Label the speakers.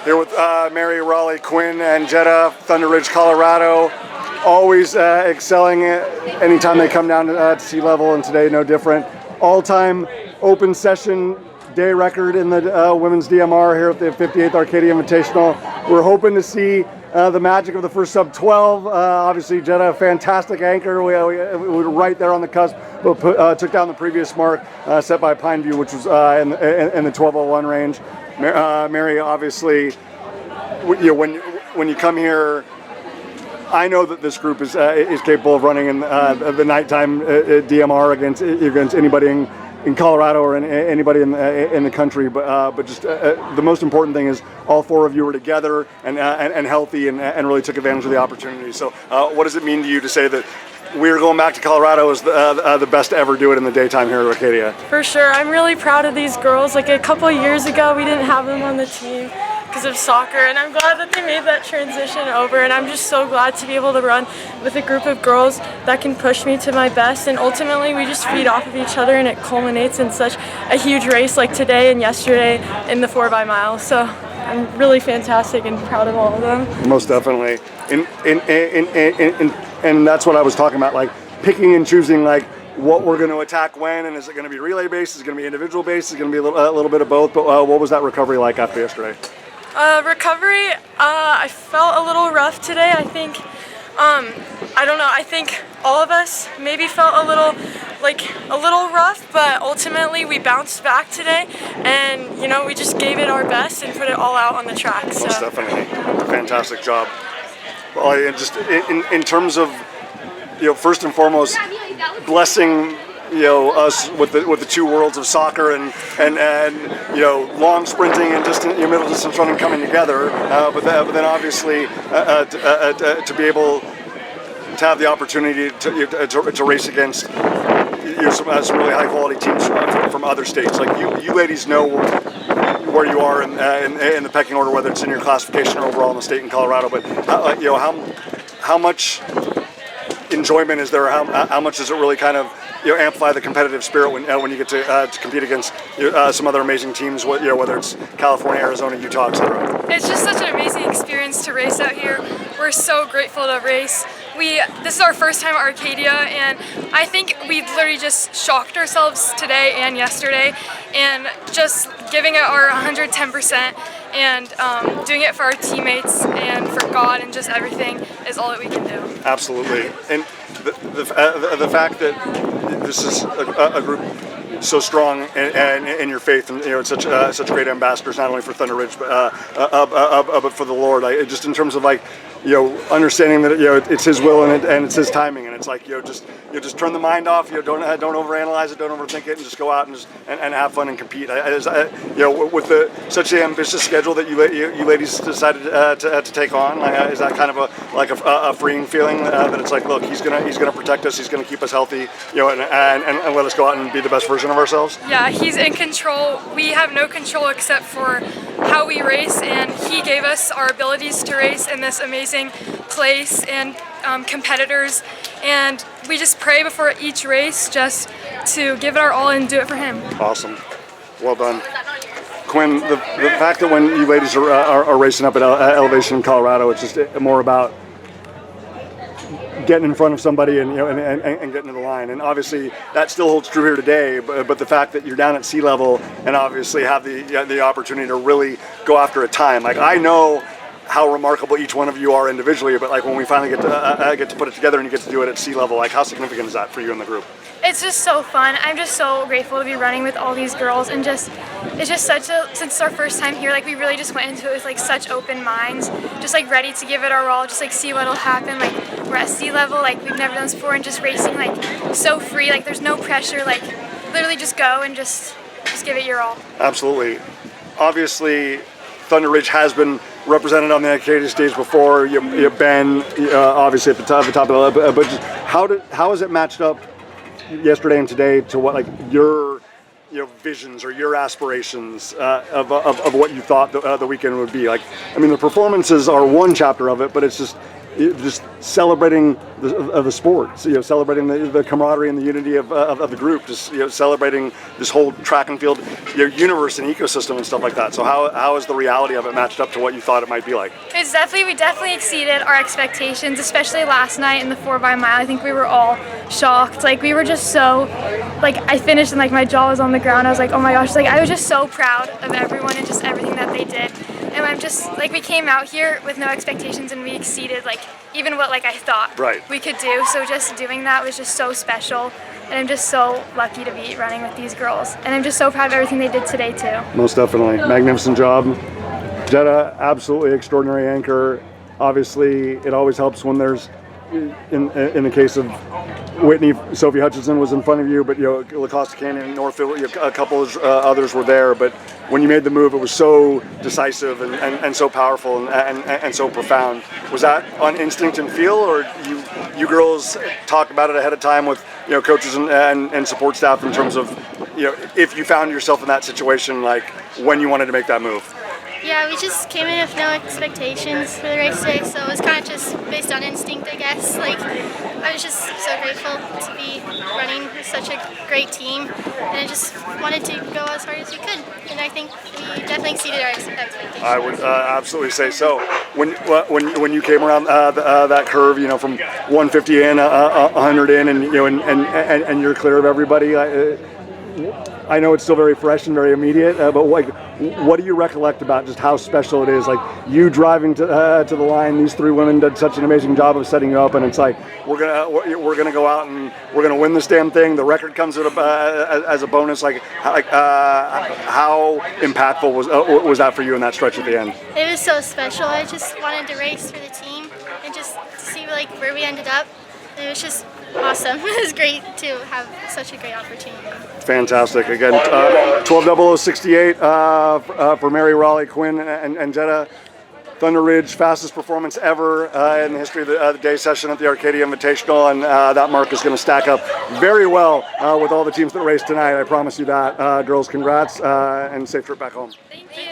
Speaker 1: Here with Mary, Raleigh, Quinn, and Jetta, ThunderRidge, Colorado. Always excelling anytime they come down to sea level, and today no different. All-time open session day record in the women's DMR here at the 58th Arcadia Invitational. We're hoping to see the magic of the first sub 12. Obviously, Jetta, fantastic anchor. We were right there on the cusp, but took down the previous mark set by Pineview, which was in the 12:01 range. Mary, obviously, when you come here, I know that this group is capable of running in the nighttime DMR against anybody in Colorado or anybody in the country, but just the most important thing is all four of you were together and healthy and really took advantage of the opportunity. So, what does it mean to you to say that we're going back to Colorado as the best to ever do it in the daytime here at Arcadia?
Speaker 2: For sure, I'm really proud of these girls. Like a couple of years ago, we didn't have them on the team because of soccer, and I'm glad that they made that transition over, and I'm just so glad to be able to run with a group of girls that can push me to my best, and ultimately we just feed off of each other and it culminates in such a huge race like today and yesterday in the 4 by mile. So I'm really fantastic and proud of all of them.
Speaker 1: Most definitely. And that's what I was talking about, like picking and choosing like what we're going to attack when, and is it going to be relay based, is it going to be individual based, is it going to be a little bit of both, but what was that recovery like after yesterday?
Speaker 2: Recovery, I felt a little rough today. I think, I don't know, I think all of us maybe felt a little rough, but ultimately we bounced back today, and you know, we just gave it our best and put it all out on the track. So.
Speaker 1: Most definitely, fantastic job. Well, just in terms of, first and foremost, blessing us with the two worlds of soccer and long sprinting and middle distance running coming together, but then obviously to be able to have the opportunity to race against some really high quality teams from other states. Like you ladies know where you are in the pecking order, whether it's in your classification or overall in the state in Colorado. But how much enjoyment is there? How much does it really kind of amplify the competitive spirit when you get to compete against some other amazing teams, whether it's California, Arizona, Utah, etc.
Speaker 3: It's just such an amazing experience to race out here. We're so grateful to race. This is our first time at Arcadia, and I think we literally just shocked ourselves today and yesterday, and just giving it our 110% and doing it for our teammates and for God and just everything is all that we can do.
Speaker 1: Absolutely, and the fact that this is a group so strong in your faith, and such great ambassadors, not only for ThunderRidge but for the Lord. Just in terms of understanding that it's His will and it's His timing, and it's like just turn the mind off. Don't overanalyze it, don't overthink it, and just go out and have fun and compete. With such an ambitious schedule that you ladies decided to take on, is that kind of a freeing feeling that it's like, look, he's gonna protect us, he's gonna keep us healthy, and let us go out and be the best version of ourselves?
Speaker 3: Yeah, He's in control. We have no control except for how we race, and He gave us our abilities to race in this amazing place and competitors, and we just pray before each race just to give it our all and do it for Him.
Speaker 1: Awesome. Well done. Quinn, the fact that when you ladies are racing up at elevation in Colorado, it's just more about getting in front of somebody and getting to the line, and obviously that still holds true here today. But the fact that you're down at sea level and obviously have the opportunity to really go after a time, like I know how remarkable each one of you are individually, but when we finally get to put it together and you get to do it at sea level, how significant is that for you in the group?
Speaker 4: It's just so fun. I'm just so grateful to be running with all these girls, and it's just since it's our first time here, we really just went into it with such open minds, just ready to give it our all, just see what'll happen. We're at sea level, we've never done this before, and just racing so free, there's no pressure, literally just go and just give it your all. Absolutely.
Speaker 1: Obviously, ThunderRidge has been represented on the Arcadia stage before. You've been obviously at the top of the, but just how has it matched up yesterday and today to what your visions or your aspirations of what you thought the weekend would be? The performances are one chapter of it, but it's just just celebrating the sport, so, celebrating the camaraderie and the unity of the group, just celebrating this whole track and field universe and ecosystem and stuff like that. So how is the reality of it matched up to what you thought it might be like?
Speaker 4: We definitely exceeded our expectations, especially last night in the 4x mile. I think we were all shocked. Like, we were just so, like, I finished and like my jaw was on the ground. I was like, oh my gosh, like I was just so proud of everyone and just everything that they did. And I'm just like, we came out here with no expectations and we exceeded like even what like I thought we could do. So just doing that was just so special. And I'm just so lucky to be running with these girls. And I'm just so proud of everything they did today too.
Speaker 1: Most definitely. Magnificent job. Jetta, absolutely extraordinary anchor. Obviously, it always helps when there's, in the case of Whitney, Sophie Hutchinson was in front of you, but La Costa Canyon, Northfield, a couple of others were there. But when you made the move, it was so decisive and so powerful and so profound. Was that on instinct and feel, or you girls talked about it ahead of time with coaches and support staff in terms of if you found yourself in that situation, like when you wanted to make that move?
Speaker 5: Yeah, we just came in with no expectations for the race today, so it was kind of just based on instinct, I guess. Like, I was just so grateful to be running with such a great team, and I just wanted to go as hard as we could, and I think we definitely exceeded our expectations.
Speaker 1: I would absolutely say so. When you came around that curve, from 150 in, 100 in, and you're clear of everybody. I know it's still very fresh and very immediate, but what do you recollect about just how special it is? Like you driving to the line, these three women did such an amazing job of setting you up, and it's like we're gonna go out and we're gonna win this damn thing. The record comes as a bonus. Like how impactful was that for you in that stretch at the end?
Speaker 5: It was so special. I just wanted to race for the team and just to see where we ended up. It was just awesome. It was great to have such a great opportunity.
Speaker 1: Fantastic. Again, 12:00:68 for Mary, Raleigh, Quinn, and Jetta. ThunderRidge, fastest performance ever in the history of the day session at the Arcadia Invitational, and that mark is going to stack up very well with all the teams that raced tonight. I promise you that. Girls, congrats, and safe trip back home.
Speaker 4: Thank you.